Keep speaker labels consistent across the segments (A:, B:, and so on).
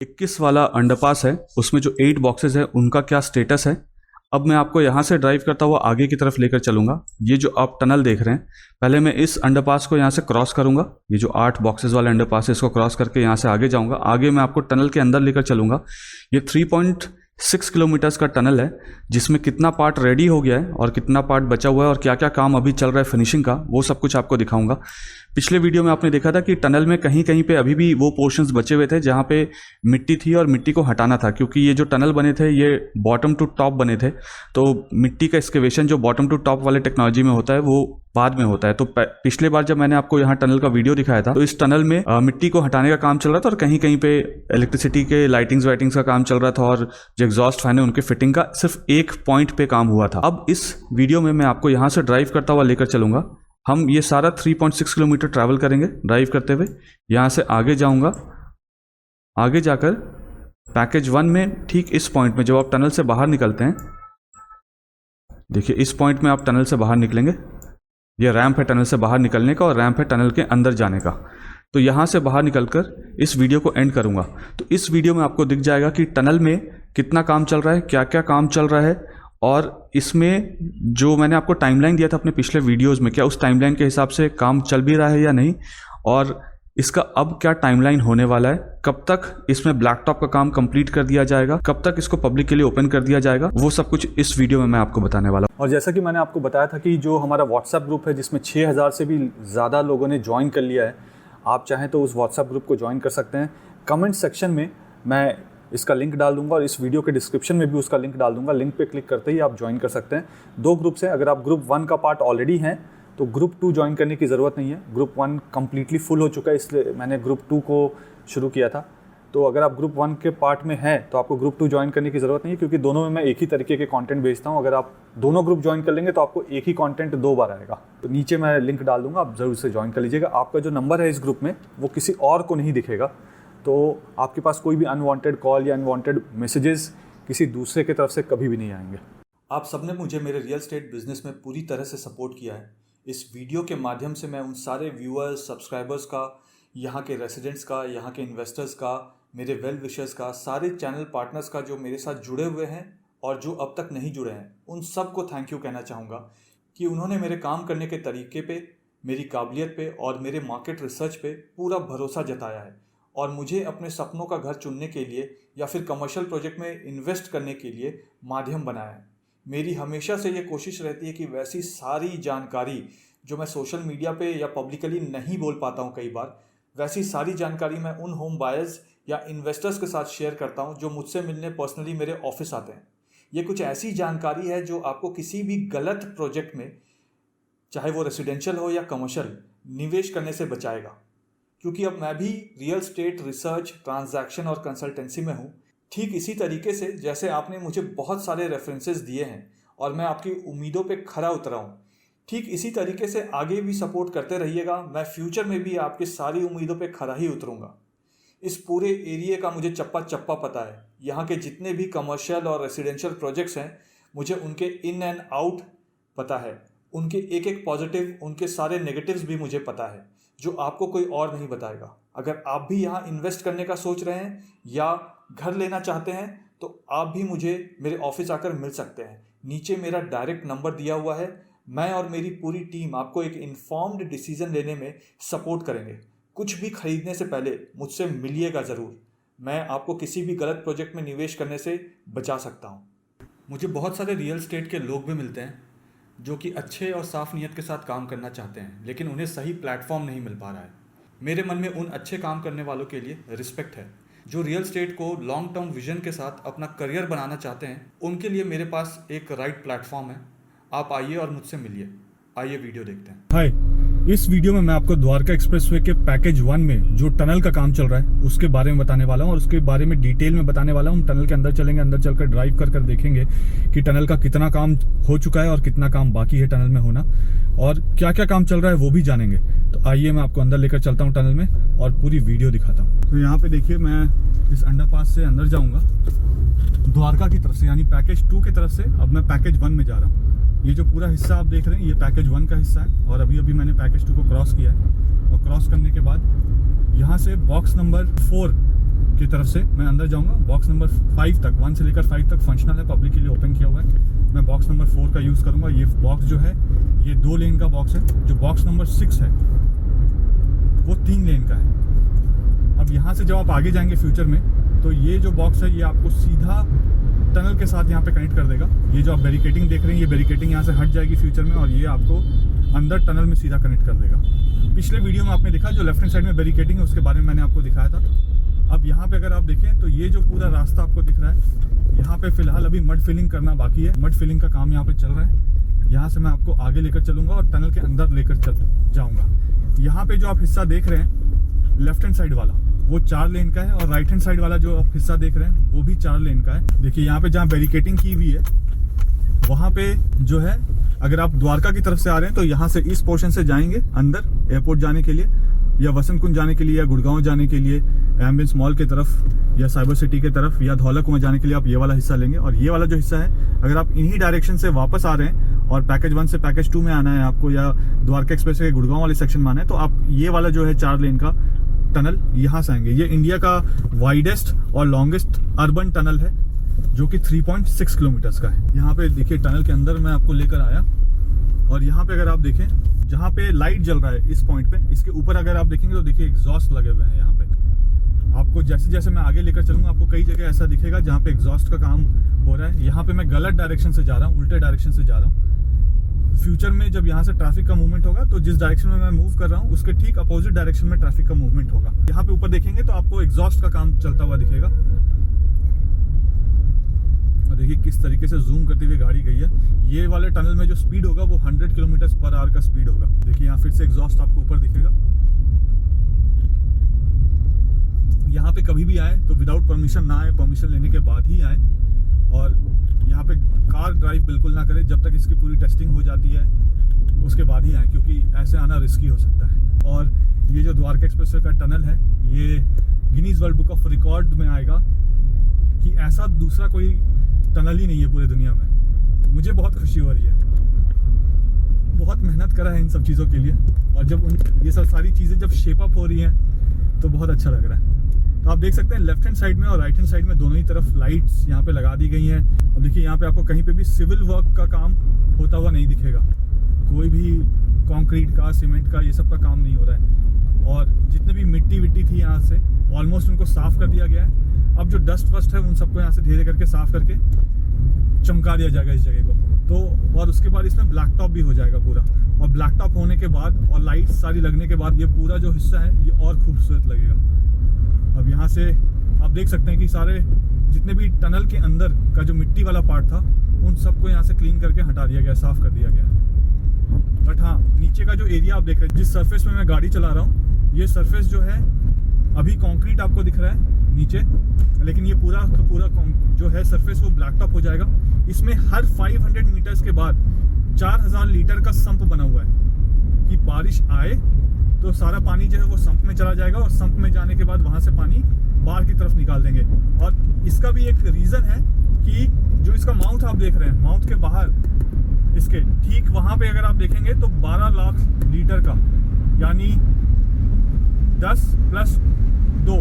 A: 21 वाला अंडरपास है, उसमें जो 8 बॉक्सेस है उनका क्या स्टेटस है। अब मैं आपको यहाँ से ड्राइव करता हुआ आगे की तरफ लेकर चलूँगा। ये जो आप टनल देख रहे हैं, पहले मैं इस अंडरपास को यहाँ से क्रॉस करूँगा। ये जो 8 बॉक्सेस वाला अंडरपास है, इसको क्रॉस करके यहाँ से आगे जाऊँगा। आगे मैं आपको टनल के अंदर लेकर चलूँगा। ये 3.6 किलोमीटर्स का टनल है, जिसमें कितना पार्ट रेडी हो गया है और कितना पार्ट बचा हुआ है और क्या क्या काम अभी चल रहा है फिनिशिंग का, वो सब कुछ आपको दिखाऊंगा। पिछले वीडियो में आपने देखा था कि टनल में कहीं कहीं पे अभी भी वो पोर्शंस बचे हुए थे जहाँ पे मिट्टी थी और मिट्टी को हटाना था, क्योंकि ये जो टनल बने थे ये बॉटम टू टॉप बने थे। तो मिट्टी का एक्सकेवेशन जो बॉटम टू टॉप वाले टेक्नोलॉजी में होता है वो बाद में होता है। तो पिछले बार जब मैंने आपको यहाँ टनल का वीडियो दिखाया था, तो इस टनल में मिट्टी को हटाने का काम चल रहा था और कहीं कहीं पे इलेक्ट्रिसिटी के लाइटिंग्स वाइटिंग्स का काम चल रहा था और जो एग्जॉस्ट फैन है उनके फिटिंग का सिर्फ एक पॉइंट पे काम हुआ था। अब इस वीडियो में मैं आपको यहाँ से ड्राइव करता हुआ लेकर चलूंगा। हम ये सारा 3.6 किलोमीटर ट्रैवल करेंगे ड्राइव करते हुए। यहाँ से आगे जाऊंगा। आगे जाकर पैकेज 1 में ठीक इस पॉइंट में जब आप टनल से बाहर निकलते हैं, देखिए इस पॉइंट में आप टनल से बाहर निकलेंगे। ये रैंप है टनल से बाहर निकलने का और रैंप है टनल के अंदर जाने का। तो यहाँ से बाहर निकलकर इस वीडियो को एंड करूँगा। तो इस वीडियो में आपको दिख जाएगा कि टनल में कितना काम चल रहा है, क्या क्या काम चल रहा है, और इसमें जो मैंने आपको टाइमलाइन दिया था अपने पिछले वीडियोस में, क्या उस टाइमलाइन के हिसाब से काम चल भी रहा है या नहीं, और इसका अब क्या टाइमलाइन होने वाला है, कब तक इसमें ब्लैक टॉप का काम कंप्लीट कर दिया जाएगा, कब तक इसको पब्लिक के लिए ओपन कर दिया जाएगा, वो सब कुछ इस वीडियो में मैं आपको बताने वाला हूँ।
B: और जैसा कि मैंने आपको बताया था कि जो हमारा व्हाट्सएप ग्रुप है जिसमें 6000 से भी ज़्यादा लोगों ने ज्वाइन कर लिया है, आप चाहें तो उस व्हाट्सएप ग्रुप को ज्वाइन कर सकते हैं। कमेंट सेक्शन में मैं इसका लिंक डाल दूंगा और इस वीडियो के डिस्क्रिप्शन में भी उसका लिंक डाल दूंगा। लिंक पे क्लिक करते ही आप ज्वाइन कर सकते हैं। 2 ग्रुप्स हैं। अगर आप ग्रुप 1 का पार्ट ऑलरेडी हैं तो ग्रुप 2 ज्वाइन करने की ज़रूरत नहीं है। ग्रुप 1 कम्प्लीटली फुल हो चुका है, इसलिए मैंने ग्रुप 2 को शुरू किया था। तो अगर आप ग्रुप 1 के पार्ट में हैं तो आपको ग्रुप 2 ज्वाइन करने की ज़रूरत नहीं है, क्योंकि दोनों में मैं एक ही तरीके के कंटेंट भेजता हूँ। अगर आप दोनों ग्रुप ज्वाइन कर लेंगे तो आपको एक ही कंटेंट 2 बार आएगा। तो नीचे मैं लिंक डाल दूंगा, आप ज़रूर से ज्वाइन कर लीजिएगा। आपका जो नंबर है इस ग्रुप में वो किसी और को नहीं दिखेगा, तो आपके पास कोई भी अनवांटेड कॉल या अनवांटेड मैसेजेस किसी दूसरे की तरफ से कभी भी नहीं आएंगे।
C: आप सबने मुझे मेरे रियल एस्टेट बिजनेस में पूरी तरह से सपोर्ट किया है। इस वीडियो के माध्यम से मैं उन सारे व्यूअर्स, सब्सक्राइबर्स का, यहाँ के रेसिडेंट्स का, यहाँ के इन्वेस्टर्स का, मेरे वेल विशर्स का, सारे चैनल पार्टनर्स का जो मेरे साथ जुड़े हुए हैं और जो अब तक नहीं जुड़े हैं, उन सब को थैंक यू कहना चाहूँगा कि उन्होंने मेरे काम करने के तरीके पे, मेरी काबिलियत पे और मेरे मार्केट रिसर्च पे पूरा भरोसा जताया है और मुझे अपने सपनों का घर चुनने के लिए या फिर कमर्शियल प्रोजेक्ट में इन्वेस्ट करने के लिए माध्यम बनाया है। मेरी हमेशा से ये कोशिश रहती है कि वैसी सारी जानकारी जो मैं सोशल मीडिया पे या पब्लिकली नहीं बोल पाता हूँ कई बार, वैसी सारी जानकारी मैं उन होम बायर्स या इन्वेस्टर्स के साथ शेयर करता हूँ जो मुझसे मिलने पर्सनली मेरे ऑफिस आते हैं। ये कुछ ऐसी जानकारी है जो आपको किसी भी गलत प्रोजेक्ट में, चाहे वो रेसिडेंशियल हो या कमर्शियल, निवेश करने से बचाएगा। क्योंकि अब मैं भी रियल एस्टेट रिसर्च, ट्रांजैक्शन और कंसल्टेंसी में हूँ। ठीक इसी तरीके से जैसे आपने मुझे बहुत सारे रेफरेंसेस दिए हैं और मैं आपकी उम्मीदों पे खरा उतरा हूँ, ठीक इसी तरीके से आगे भी सपोर्ट करते रहिएगा। मैं फ्यूचर में भी आपकी सारी उम्मीदों पे खरा ही उतरूँगा। इस पूरे एरिया का मुझे चप्पा चप्पा पता है। यहाँ के जितने भी कमर्शियल और रेसिडेंशियल प्रोजेक्ट्स हैं, मुझे उनके इन एंड आउट पता है। उनके एक एक पॉजिटिव, उनके सारे नेगेटिव्स भी मुझे पता है, जो आपको कोई और नहीं बताएगा। अगर आप भी यहाँ इन्वेस्ट करने का सोच रहे हैं या घर लेना चाहते हैं तो आप भी मुझे मेरे ऑफिस आकर मिल सकते हैं। नीचे मेरा डायरेक्ट नंबर दिया हुआ है। मैं और मेरी पूरी टीम आपको एक इन्फॉर्म्ड डिसीजन लेने में सपोर्ट करेंगे। कुछ भी खरीदने से पहले मुझसे मिलिएगा ज़रूर। मैं आपको किसी भी गलत प्रोजेक्ट में निवेश करने से बचा सकता हूँ। मुझे बहुत सारे रियल एस्टेट के लोग भी मिलते हैं जो कि अच्छे और साफ नीयत के साथ काम करना चाहते हैं, लेकिन उन्हें सही प्लेटफॉर्म नहीं मिल पा रहा है। मेरे मन में उन अच्छे काम करने वालों के लिए रिस्पेक्ट है जो रियल एस्टेट को लॉन्ग टर्म विजन के साथ अपना करियर बनाना चाहते हैं। उनके लिए मेरे पास एक राइट प्लेटफॉर्म है। आप आइए और मुझसे मिलिए। आइए वीडियो देखते हैं।
B: हाय, इस वीडियो में मैं आपको द्वारका एक्सप्रेसवे के पैकेज 1 में जो टनल का काम चल रहा है उसके बारे में बताने वाला हूं और उसके बारे में डिटेल में बताने वाला हूं। टनल के अंदर चलेंगे, अंदर चलकर ड्राइव कर देखेंगे कि टनल का कितना काम हो चुका है और कितना काम बाकी है टनल में होना, और क्या क्या काम चल रहा है वो भी जानेंगे। तो आइए मैं आपको अंदर लेकर चलता हूँ टनल में और पूरी वीडियो दिखाता हूँ। तो यहाँ पे देखिए, मैं इस अंडरपास से अंदर जाऊँगा द्वारका की तरफ से, यानी पैकेज 2 की तरफ से। अब मैं पैकेज 1 में जा रहा हूँ। ये जो पूरा हिस्सा आप देख रहे हैं ये पैकेज 1 का हिस्सा है और अभी मैंने पैकेज 2 को क्रॉस किया है। और क्रॉस करने के बाद यहाँ से बॉक्स नंबर 4 की तरफ से मैं अंदर जाऊंगा। बॉक्स नंबर 5 तक, 1 से लेकर 5 तक फंक्शनल है, पब्लिक के लिए ओपन किया हुआ है। मैं बॉक्स नंबर 4 का यूज़ करूंगा। ये बॉक्स जो है ये 2 लेन का बॉक्स है। जो बॉक्स नंबर 6 है वो 3 लेन का है। अब यहाँ से जब आप आगे जाएंगे फ्यूचर में, तो ये जो बॉक्स है ये आपको सीधा टनल के साथ यहाँ पे कनेक्ट कर देगा। ये जो आप बैरिकेडिंग देख रहे हैं, ये बैरिकेडिंग यहाँ से हट जाएगी फ्यूचर में, और ये आपको अंदर टनल में सीधा कनेक्ट कर देगा। पिछले वीडियो में आपने देखा जो लेफ्ट हैंड साइड में बैरिकेडिंग है उसके बारे में मैंने आपको दिखाया था। अब यहाँ पे अगर आप देखें तो ये जो पूरा रास्ता आपको दिख रहा है, यहाँ पे फिलहाल अभी मड फिलिंग करना बाकी है। मड फिलिंग का काम यहाँ पे चल रहा है। यहाँ से मैं आपको आगे लेकर चलूंगा और टनल के अंदर लेकर जाऊंगा। यहाँ पे जो आप हिस्सा देख रहे हैं लेफ्ट हैंड साइड वाला, वो 4 लेन का है, और राइट हैंड साइड वाला जो आप हिस्सा देख रहे हैं वो भी 4 लेन का है। देखिए यहाँ पे जहाँ बैरिकेडिंग की हुई है वहाँ पे जो है, अगर आप द्वारका की तरफ से आ रहे हैं तो यहाँ से इस पोर्शन से जाएंगे अंदर एयरपोर्ट जाने के लिए, या वसंत कुंज जाने के लिए, या गुड़गांव जाने के लिए, एम्बियंस मॉल की तरफ, या साइबर सिटी की तरफ, या धौला कुआं जाने के लिए आप ये वाला हिस्सा लेंगे। और ये वाला जो हिस्सा है, अगर आप इन्हीं डायरेक्शन से वापस आ रहे हैं और पैकेज 1 से पैकेज 2 में आना है आपको, या द्वारका एक्सप्रेस के गुड़गांव वाले सेक्शन में आना है, तो आप ये वाला जो है 4 लेन का टनल यहाँ से आएंगे। ये इंडिया का वाइडेस्ट और लॉन्गेस्ट अर्बन टनल है जो कि 3.6 किलोमीटर्स का है। यहाँ पे देखिए टनल के अंदर मैं आपको लेकर आया, और यहाँ पे अगर आप देखें जहाँ पे लाइट जल रहा है इस पॉइंट पे, इसके ऊपर अगर आप देखेंगे तो देखिए एग्जॉस्ट लगे हुए हैं यहाँ पे। आपको जैसे जैसे मैं आगे लेकर चलूंगा आपको कई जगह ऐसा दिखेगा जहाँ पे एग्जॉस्ट का काम हो रहा है। यहाँ पे मैं गलत डायरेक्शन से जा रहा हूँ, उल्टे डायरेक्शन से जा रहा हूँ। फ्यूचर में जब यहाँ से ट्रैफिक का मूवमेंट होगा तो जिस डायरेक्शन में मैं मूव कर रहा हूँ उसके ठीक अपोजिट डायरेक्शन में ट्रैफिक का मूवमेंट होगा। यहाँ पे ऊपर देखेंगे तो आपको एग्जॉस्ट का काम चलता हुआ दिखेगा। और देखिए किस तरीके से जूम करते हुए गाड़ी गई है। ये वाले टनल में जो स्पीड होगा वो 100 किलोमीटर पर आवर का स्पीड होगा। देखिए यहाँ फिर से एग्जॉस्ट आपको ऊपर दिखेगा। यहाँ पे कभी भी आए तो विदाउट परमिशन ना आए, परमिशन लेने के बाद ही आए, और यहाँ पे कार ड्राइव बिल्कुल ना करें जब तक इसकी पूरी टेस्टिंग हो जाती है, उसके बाद ही आए, क्योंकि ऐसे आना रिस्की हो सकता है। और ये जो द्वारका एक्सप्रेस का टनल है ये Guinness world book of record में आएगा कि ऐसा दूसरा कोई टनल ही नहीं है पूरे दुनिया में। मुझे बहुत खुशी हो रही है, बहुत मेहनत करा है इन सब चीज़ों के लिए, और जब ये सब सारी चीज़ें जब शेप अप हो रही हैं तो बहुत अच्छा लग रहा है। तो आप देख सकते हैं लेफ्ट हैंड साइड में और राइट हैंड साइड में दोनों ही तरफ लाइट्स यहाँ पे लगा दी गई हैं। अब देखिए यहाँ पे आपको कहीं पे भी सिविल वर्क का काम होता हुआ नहीं दिखेगा, कोई भी कंक्रीट का, सीमेंट का, ये सब का काम नहीं हो रहा है। और जितने भी मिट्टी विट्टी थी यहाँ से ऑलमोस्ट उनको साफ़ कर दिया गया है। अब जो डस्ट वस्ट है उन सबको यहाँ से धीरे करके साफ़ करके चमका दिया जाएगा इस जगह को। तो और उसके बाद इसमें ब्लैक टॉप भी हो जाएगा पूरा, और ब्लैक टॉप होने के बाद और लाइट सारी लगने के बाद ये पूरा जो हिस्सा है ये और खूबसूरत लगेगा। अब यहाँ से आप देख सकते हैं कि सारे जितने भी टनल के अंदर का जो मिट्टी वाला पार्ट था उन सबको यहाँ से क्लीन करके हटा दिया गया, साफ़ कर दिया गया। बट हाँ, नीचे का जो एरिया आप देख रहे हैं, जिस सरफेस में मैं गाड़ी चला रहा हूँ, ये सरफेस जो है अभी कंक्रीट आपको दिख रहा है नीचे, लेकिन ये पूरा का पूरा जो है सरफेस वो ब्लैक टॉप हो जाएगा। इसमें हर 500 मीटर्स के बाद 4000 लीटर का संप बना हुआ है कि बारिश आए तो सारा पानी जो है वो संप में चला जाएगा, और संप में जाने के बाद वहाँ से पानी बाहर की तरफ निकाल देंगे। और इसका भी एक रीज़न है कि जो इसका माउथ आप देख रहे हैं, माउथ के बाहर इसके ठीक वहाँ पे अगर आप देखेंगे तो 12 लाख लीटर का, यानी 10 + 2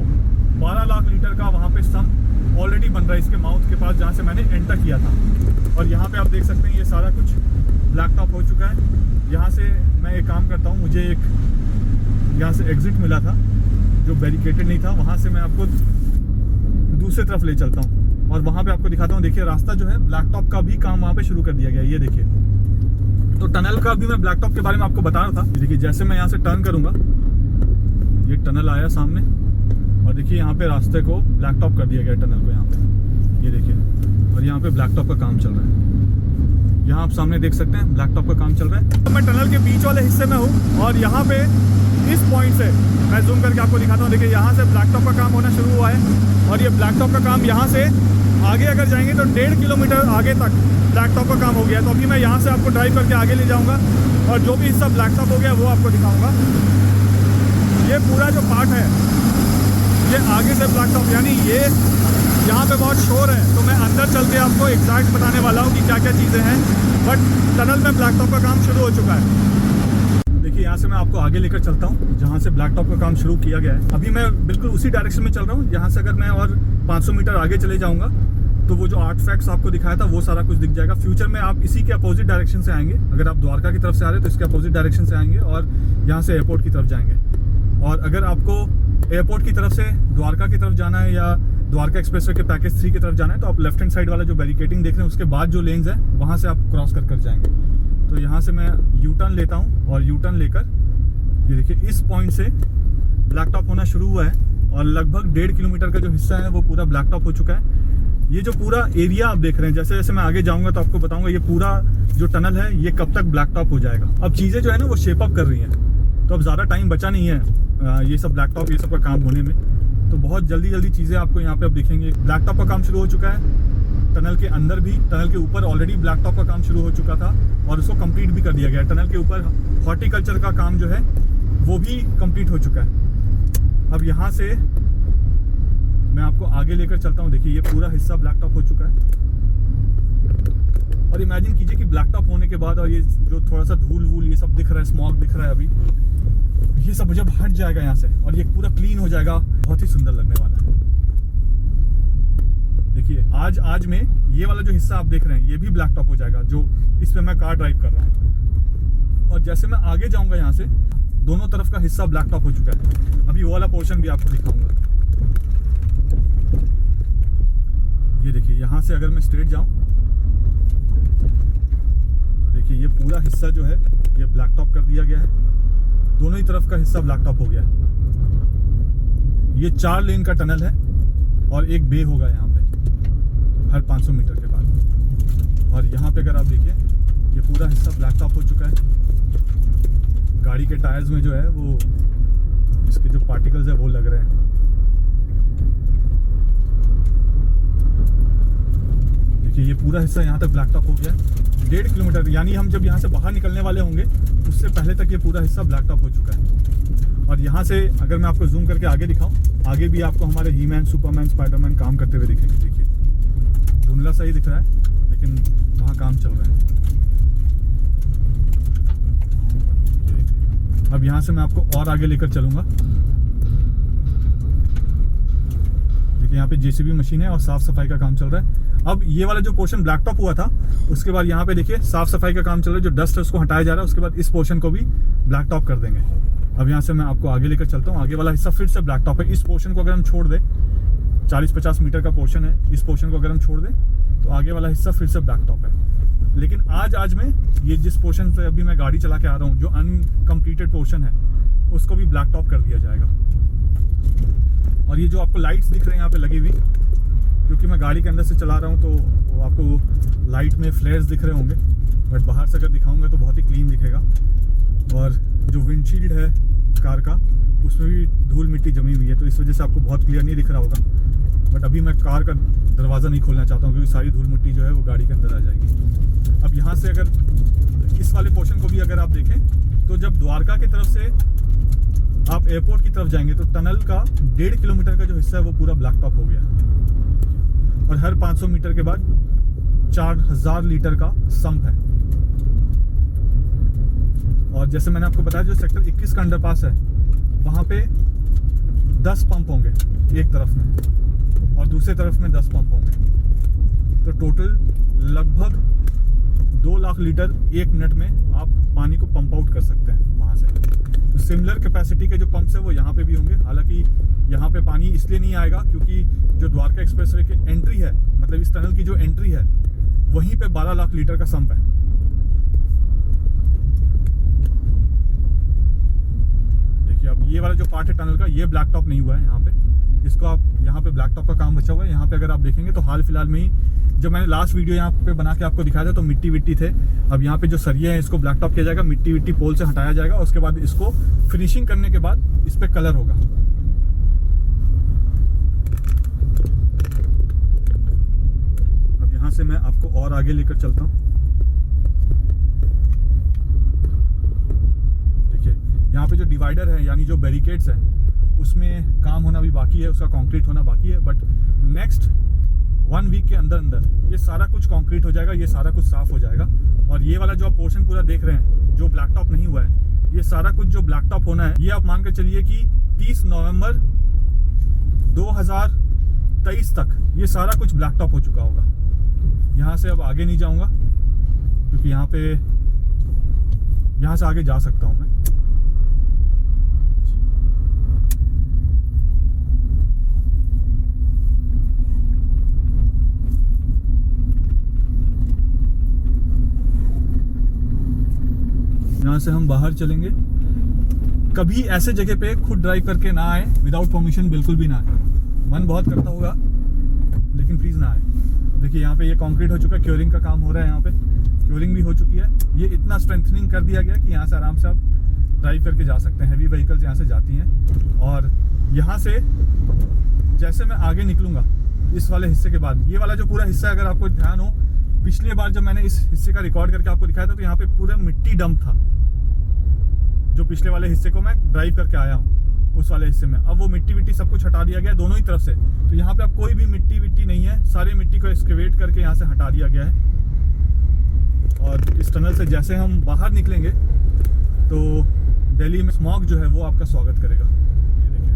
B: 12 लाख लीटर का वहाँ पे संप ऑलरेडी बन रहा है इसके माउथ के पास जहाँ से मैंने एंटर किया था। और यहाँ पे आप देख सकते हैं ये सारा कुछ ब्लैक टॉप हो चुका है। यहाँ से मैं एक काम करता हूँ, मुझे एक यहाँ से एग्जिट मिला था जो बैरिकेटेड नहीं था, वहाँ से मैं आपको दूसरी तरफ ले चलता हूँ और वहाँ पे आपको दिखाता हूँ। देखिए रास्ता जो है ब्लैक टॉप का भी काम वहाँ पे शुरू कर दिया गया है, ये देखिए। तो टनल का भी मैं ब्लैक टॉप के बारे में आपको बता रहा था। देखिए जैसे मैं यहाँ से टर्न करूँगा, ये टनल आया सामने, और देखिए यहाँ पे रास्ते को ब्लैक टॉप कर दिया गया टनल को यहाँ पे, ये देखिए। और यहाँ पे ब्लैक टॉप का काम चल रहा है, यहाँ आप सामने देख सकते हैं ब्लैक टॉप का काम चल रहा है। तो मैं टनल के बीच वाले हिस्से में हूँ, और यहाँ पे इस पॉइंट से मैं जूम करके आपको दिखाता हूँ। देखिए यहाँ से ब्लैक टॉप का काम होना शुरू हुआ है, और ये ब्लैक टॉप का काम यहाँ से आगे अगर जाएंगे तो 1.5 किलोमीटर आगे तक ब्लैक टॉप का काम हो गया है। तो अभी मैं यहाँ से आपको ड्राइव करके आगे ले जाऊँगा, और जो भी हिस्सा ब्लैक टॉप हो गया वो आपको दिखाऊँगा। ये पूरा जो पार्ट है ये आगे से ब्लैक टॉप, यानी ये यहाँ पे बहुत शोर है, तो मैं अंदर चल के आपको एग्जैक्ट बताने वाला हूँ कि क्या क्या चीज़ें हैं। बट टनल में ब्लैक टॉप का काम शुरू हो चुका है। देखिए यहाँ से मैं आपको आगे लेकर चलता हूँ जहाँ से ब्लैक टॉप का काम शुरू किया गया है। अभी मैं बिल्कुल उसी डायरेक्शन में चल रहा हूँ। यहाँ से अगर मैं और 500 मीटर आगे चले जाऊँगा तो वो जो आर्टिफैक्ट्स आपको दिखाया था वो सारा कुछ दिख जाएगा। फ्यूचर में आप इसी के अपोजिट डायरेक्शन से आएंगे। अगर आप द्वारका की तरफ से आ रहे हैं तो इसके अपोजिट डायरेक्शन से आएंगे और यहाँ से एयरपोर्ट की तरफ जाएंगे। और अगर आपको एयरपोर्ट की तरफ से द्वारका की तरफ जाना है या द्वारका एक्सप्रेसवे के पैकेज 3 की तरफ जाना है तो आप लेफ्ट हैंड साइड वाला जो बैरिकेडिंग देख रहे हैं उसके बाद जो लेन्स है वहाँ से आप क्रॉस कर जाएंगे। तो यहाँ से मैं यू टर्न लेता हूँ और यू टर्न लेकर ये देखिए इस पॉइंट से ब्लैक टॉप होना शुरू हुआ है और लगभग 1.5 किलोमीटर का जो हिस्सा है वो पूरा ब्लैक टॉप हो चुका है। ये जो पूरा एरिया आप देख रहे हैं, जैसे जैसे मैं आगे जाऊंगा तो आपको बताऊंगा ये पूरा जो टनल है ये कब तक ब्लैक टॉप हो जाएगा। अब चीज़ें जो है ना वो शेप अप कर रही हैं, तो अब ज़्यादा टाइम बचा नहीं है ये सब ब्लैक टॉप ये सब का काम होने में। तो बहुत जल्दी चीज़ें आपको यहाँ पे अब दिखेंगे। ब्लैक टॉप का काम शुरू हो चुका है टनल के अंदर भी। टनल के ऊपर ऑलरेडी ब्लैक टॉप का काम शुरू हो चुका था और उसको कंप्लीट भी कर दिया गया है। टनल के ऊपर हॉर्टिकल्चर का काम जो है वो भी कंप्लीट हो चुका है। अब यहाँ से मैं आपको आगे लेकर चलता हूँ। देखिए ये पूरा हिस्सा ब्लैक टॉप हो चुका है और इमेजिन कीजिए कि ब्लैक टॉप होने के बाद और ये जो थोड़ा सा धूल वूल ये सब दिख रहा है, स्मॉग दिख रहा है अभी, ये सब जब हट जाएगा यहाँ से और ये पूरा क्लीन हो जाएगा, बहुत ही सुंदर लगने वाला है। देखिए आज में ये वाला जो हिस्सा आप देख रहे हैं ये भी ब्लैक टॉप हो जाएगा जो इस पे मैं कार ड्राइव कर रहा हूँ। और जैसे मैं आगे जाऊँगा यहाँ से दोनों तरफ का हिस्सा ब्लैक टॉप हो चुका है। अभी वो वाला पोर्शन भी आपको दिखाऊंगा। ये देखिए यहाँ से अगर मैं स्ट्रेट जाऊं तो देखिए ये पूरा हिस्सा जो है ये ब्लैक टॉप कर दिया गया है। दोनों ही तरफ का हिस्सा ब्लैक टॉप हो गया है। ये 4 लेन का टनल है और एक बे होगा यहाँ पे हर 500 मीटर के बाद। और यहाँ पे अगर आप देखिए ये पूरा हिस्सा ब्लैक टॉप हो चुका है। गाड़ी के टायर्स में जो है वो इसके जो पार्टिकल्स है वो लग रहे हैं। ये पूरा हिस्सा यहाँ तक ब्लैक टॉप हो गया 1.5 किलोमीटर, यानी हम जब यहाँ से बाहर निकलने वाले होंगे उससे पहले तक ये पूरा हिस्सा ब्लैक टॉप हो चुका है। और यहाँ से अगर मैं आपको जूम करके आगे दिखाऊं, आगे भी आपको हमारे ही मैन, सुपरमैन, स्पाइडरमैन काम करते हुए दिखेंगे। देखिए धुंधला सा ही दिख रहा है लेकिन वहाँ काम चल रहा है। अब यहाँ से मैं आपको और आगे लेकर चलूँगा। देखिए यहाँ पे जेसीबी मशीन है और साफ सफाई का काम चल रहा है। अब ये वाला जो पोर्शन ब्लैक टॉप हुआ था उसके बाद यहाँ पे देखिए साफ सफाई का काम चल रहा है। जो डस्ट है उसको हटाया जा रहा है। उसके बाद इस पोर्शन को भी ब्लैक टॉप कर देंगे। अब यहाँ से मैं आपको आगे लेकर चलता हूँ। आगे वाला हिस्सा फिर से ब्लैक टॉप है। इस पोर्शन को अगर हम छोड़ दें, 40-50 मीटर का पोर्शन है, इस पोर्शन को अगर हम छोड़ दें तो आगे वाला हिस्सा फिर से ब्लैक टॉप है। लेकिन आज में ये जिस पोर्शन से अभी मैं गाड़ी चला के आ रहा हूँ, जो अनकम्प्लीटेड पोर्शन है, उसको भी ब्लैक टॉप कर दिया जाएगा। और ये जो आपको लाइट्स दिख रहे हैं यहाँ पे लगी हुई, क्योंकि मैं गाड़ी के अंदर से चला रहा हूँ तो वो आपको लाइट में फ्लेयर्स दिख रहे होंगे, बट बाहर से अगर दिखाऊंगा तो बहुत ही क्लीन दिखेगा। और जो विंडशील्ड है कार का, उसमें भी धूल मिट्टी जमी हुई है, तो इस वजह से आपको बहुत क्लियर नहीं दिख रहा होगा। बट अभी मैं कार का दरवाज़ा नहीं खोलना चाहता हूँ क्योंकि सारी धूल मिट्टी जो है वो गाड़ी के अंदर आ जाएगी। अब यहाँ से अगर इस वाले पोर्शन को भी अगर आप देखें तो जब द्वारका की तरफ से आप एयरपोर्ट की तरफ जाएंगे तो टनल का 1.5 किलोमीटर का जो हिस्सा है वो पूरा ब्लैक टॉप हो गया। और हर 500 मीटर के बाद 4000 लीटर का संप है। और जैसे मैंने आपको बताया जो सेक्टर 21 का अंडरपास है वहाँ पे 10 पंप होंगे एक तरफ में और दूसरे तरफ में 10 पंप होंगे। तो टोटल लगभग 2 लाख लीटर 1 मिनट में आप पानी को पंप आउट कर सकते हैं वहाँ से। तो सिमिलर कैपेसिटी के जो पंप्स है वो यहाँ पे भी होंगे। हालांकि यहाँ पे पानी इसलिए नहीं आएगा क्योंकि जो द्वारका एक्सप्रेसवे की एंट्री है, मतलब इस टनल की जो एंट्री है, वहीं पे 12 लाख लीटर का संप है। देखिए अब ये वाला जो पार्ट है टनल का, ये ब्लैक टॉप नहीं हुआ है यहाँ पे। इसको आप यहाँ पे ब्लैक टॉप का काम बचा हुआ है। यहाँ पे अगर आप देखेंगे तो हाल फिलहाल में ही जो मैंने लास्ट वीडियो यहाँ पे बना के आपको दिखाया था तो मिट्टी विट्टी थे। अब यहाँ पे जो सरिये हैं इसको ब्लैक टॉप किया जाएगा, मिट्टी विट्टी पोल से हटाया जाएगा। उसके बाद इसको फिनिशिंग करने के बाद इस पे कलर होगा। अब यहाँ से मैं आपको और आगे लेकर चलता हूँ। देखिए यहाँ पे जो डिवाइडर है यानी जो बैरिकेड्स है उसमें काम होना भी बाकी है, उसका कंक्रीट होना बाकी है। बट नेक्स्ट 1 वीक के अंदर अंदर ये सारा कुछ कंक्रीट हो जाएगा, ये सारा कुछ साफ हो जाएगा। और ये वाला जो आप पोर्शन पूरा देख रहे हैं जो ब्लैक टॉप नहीं हुआ है, ये सारा कुछ जो ब्लैक टॉप होना है, ये आप मान कर चलिए कि 30 नवंबर 2023 तक ये सारा कुछ ब्लैक टॉप हो चुका होगा। यहाँ से अब आगे नहीं जाऊँगा क्योंकि यहाँ से आगे जा सकता हूँ मैं। यहाँ से हम बाहर चलेंगे। कभी ऐसे जगह पे खुद ड्राइव करके ना आए, विदाउट परमिशन बिल्कुल भी ना आए। मन बहुत करता होगा लेकिन प्लीज़ ना आए। देखिए यहाँ पे ये कंक्रीट हो चुका है, क्योरिंग का काम हो रहा है, यहाँ पे क्योरिंग भी हो चुकी है। ये इतना स्ट्रेंथनिंग कर दिया गया कि यहाँ से आराम से आप ड्राइव करके जा सकते हैं। हैवी व्हीकल्स यहाँ से जाती हैं। और यहाँ से जैसे मैं आगे निकलूँगा इस वाले हिस्से के बाद, ये वाला जो पूरा हिस्सा, अगर आपको ध्यान हो, पिछली बार जब मैंने इस हिस्से का रिकॉर्ड करके आपको दिखाया था तो यहाँ पे पूरा मिट्टी डंप था। जो पिछले वाले हिस्से को मैं ड्राइव करके आया हूँ उस वाले हिस्से में, अब वो मिट्टी विट्टी सब कुछ हटा दिया गया है दोनों ही तरफ से। तो यहाँ पे अब कोई भी मिट्टी विट्टी नहीं है, सारे मिट्टी को एक्सकेवेट करके यहाँ से हटा दिया गया है। और इस टनल से जैसे हम बाहर निकलेंगे तो दिल्ली में स्मॉग जो है वो आपका स्वागत करेगा। ये देखिए,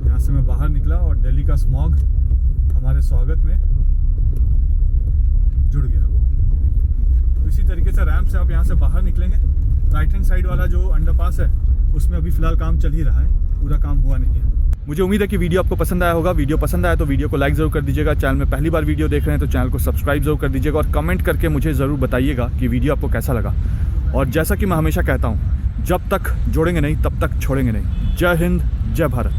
B: यहाँ से मैं बाहर निकला और दिल्ली का स्मॉग हमारे स्वागत में जुड़ गया। तो इसी तरीके से रैंप से आप यहाँ से बाहर निकलेंगे। राइट हैंड साइड वाला जो अंडरपास है उसमें अभी फिलहाल काम चल ही रहा है, पूरा काम हुआ नहीं है। मुझे उम्मीद है कि वीडियो आपको पसंद आया होगा। वीडियो पसंद आया तो वीडियो को लाइक ज़रूर कर दीजिएगा। चैनल में पहली बार वीडियो देख रहे हैं तो चैनल को सब्सक्राइब जरूर कर दीजिएगा और कमेंट करके मुझे ज़रूर बताइएगा कि वीडियो आपको कैसा लगा। और जैसा कि मैं हमेशा कहता हूँ, जब तक जोड़ेंगे नहीं तब तक छोड़ेंगे नहीं। जय हिंद, जय भारत।